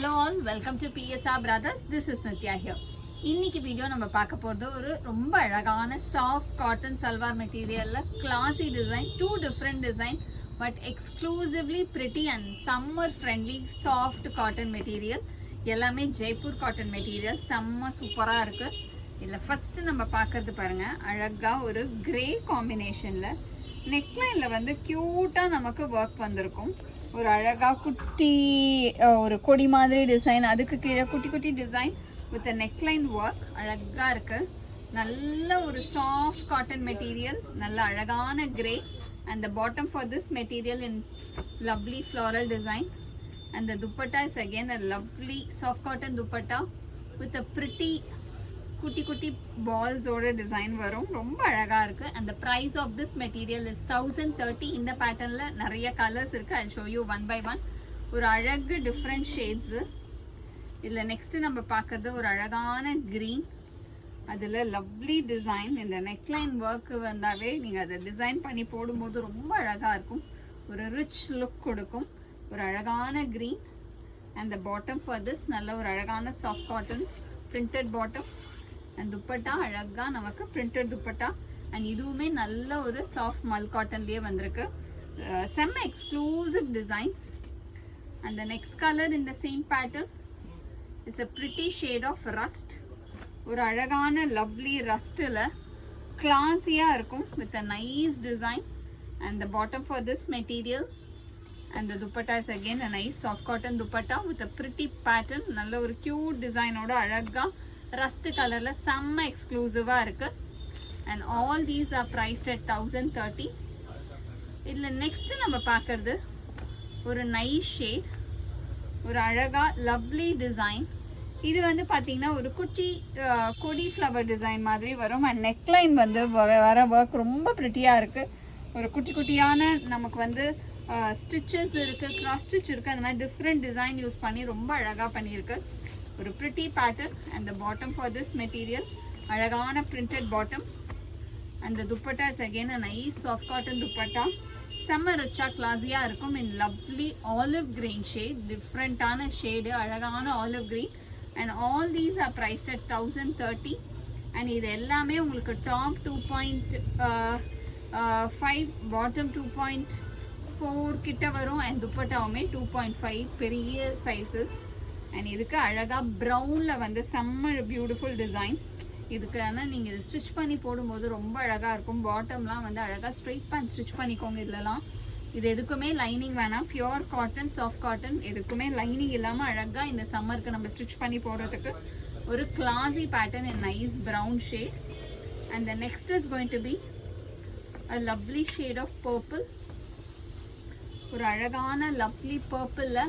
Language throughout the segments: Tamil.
Hello all, welcome to PSR Brothers. This is Nitya here. இன்னைக்கு வீடியோ நம்ம பார்க்க போறது ஒரு ரொம்ப அழகான சாஃப்ட் காட்டன் சல்வார் மெட்டீரியல்ல classy design, two different design but exclusively pretty and summer friendly soft cotton material. எல்லாமே ஜெய்ப்பூர் காட்டன் மெட்டீரியல், செம்ம சூப்பரா இருக்கு. இதுல ஃபர்ஸ்ட் நம்ம பார்க்கறது பாருங்க, அழகா ஒரு கிரே காம்பினேஷன்ல நெக்லைன்ல வந்து கியூட்டா நமக்கு ஒர்க் வந்திருக்கும். ஒரு அழகா குட்டி ஒரு கொடி மாதிரி டிசைன், அதுக்கு கீழே குட்டி குட்டி டிசைன் வித் நெக்லைன் ஒர்க் அழகா இருக்கு. நல்ல ஒரு சாஃப்ட் காட்டன் மெட்டீரியல், நல்ல அழகான grey and the bottom for this material in lovely floral design and the dupatta is again a lovely soft cotton dupatta with a pretty குட்டி குட்டி balls ஓட டிசைன் வரும். ரொம்ப அழகா இருக்கு. and the price of this material is 1030. இந்த பேட்டர்ன்ல நிறைய கலர்ஸ் இருக்கு. I'll show you one by one. ஒரு அழகு டிஃபரண்ட் ஷேட்ஸ். இதுல நெக்ஸ்ட் நம்ம பார்க்கறது ஒரு அழகான கிரீன், அதுல லவ்லி டிசைன். இந்த நெக்லைன் ஒர்க் வந்தாவே நீங்க அதை டிசைன் பண்ணி போடும்போது ரொம்ப அழகா இருக்கும், ஒரு ரிச் லுக் கொடுக்கும். ஒரு அழகான green and the bottom for this நல்ல ஒரு அழகான soft cotton printed bottom and dupatta அழகா நமக்கு printed dupatta and இதுவுமே நல்ல ஒரு சாஃப்ட் மல் காட்டன்லயே வந்திருக்கு. செம்ம exclusive designs. and the next color in the same pattern is a pretty shade of rust. ஒரு அழகான லவ்லி ரஸ்ட்ல கிளாஸியா இருக்கும் with a nice design and the bottom for this material and the dupatta is again a nice soft cotton dupatta with a pretty pattern. நல்ல ஒரு cute design ஓட அழகா ரஸ்ட் கலர்ல செம்ம எக்ஸ்க்ளூசிவா இருக்கு. and all these are priced at 1030. இதுல நெக்ஸ்ட் நம்ம பார்க்கிறது ஒரு நைஸ் ஷேட், ஒரு அழகா லவ்லி டிசைன். இது வந்து பாத்தீங்கன்னா ஒரு குட்டி கொடி ஃப்ளவர் டிசைன் மாதிரி வரும். அண்ட் நெக்லைன் வந்து வர ஒர்க் ரொம்ப பிரிட்டியா இருக்கு. ஒரு குட்டி குட்டியான நமக்கு வந்து ஸ்டிச்சஸ் இருக்கு, கிராஸ் ஸ்டிச் இருக்கு, அந்த மாதிரி டிஃப்ரெண்ட் டிசைன் யூஸ் பண்ணி ரொம்ப அழகா பண்ணியிருக்கு. ஒரு pretty pattern and the bottom for this material அழகான printed bottom and the dupatta is again a nice soft cotton dupatta. செம்ம ரிச்சா கிளாஸியா இருக்கும் in lovely olive green shade, டிஃப்ரெண்டான ஷேடு, அழகான olive green and all these are priced at 1030. and இது எல்லாமே உங்களுக்கு டாப் 2.5 bottom 2.4 கிட்ட வரும் and dupattaவுமே 2.5 பெரிய சைஸஸ். and இதுக்கு அழகா ப்ரௌன்ல வந்து செம்ம பியூட்டிஃபுல் டிசைன். இதுக்கான நீங்க இது ஸ்டிச் பண்ணி போடும்போது ரொம்ப அழகா இருக்கும். பாட்டம்லாம் வந்து அழகா ஸ்ட்ரெயிட் பேண்ட் ஸ்டிச் பண்ணிக்கோங்க. இதுலலாம் இது எதுக்குமே லைனிங் வேணாம், பியூர் காட்டன் சாஃப்ட் காட்டன், எதுக்குமே லைனிங் இல்லாம அழகா இந்த சம்மருக்கு நம்ம ஸ்டிச் பண்ணி போடுறதுக்கு ஒரு classy pattern in nice brown shade. and the next is going to be a lovely shade of purple. ஒரு அழகான லவ்லி பர்பிள்ல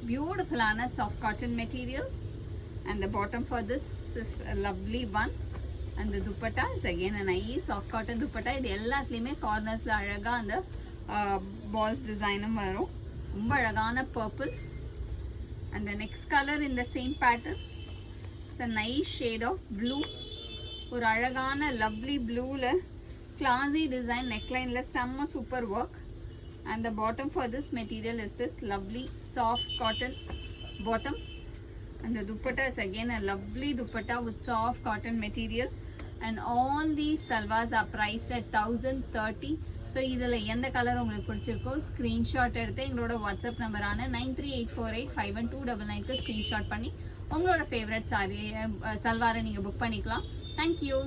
பியூட்டிஃபுல்லான soft cotton material and the bottom for this is a lovely one and the dupatta is again a nice soft cotton dupatta. இது எல்லாத்துலயுமே கார்னர்ஸ்ல அழகா அந்த balls டிசைனும் வரும். ரொம்ப அழகான purple and the next color in the same pattern is a nice shade of blue. ஒரு அழகான lovely blueல classy design, necklineல செம்ம super work and the bottom for this material is this lovely soft cotton bottom and the dupatta is again a lovely dupatta with soft cotton material and all these salwars are priced at 1030. so இதுல எந்த கலர் உங்களுக்கு பிடிச்சிருக்கோ ஸ்கிரீன்ஷாட் எடுத்து எங்களோட வாட்ஸ்அப் நம்பரான 9384851299 க்கு ஸ்கிரீன்ஷாட் பண்ணி உங்களோட ஃபேவரட் சாரி சல்வாரை நீங்க புக் பண்ணிக்கலாம். Thank you.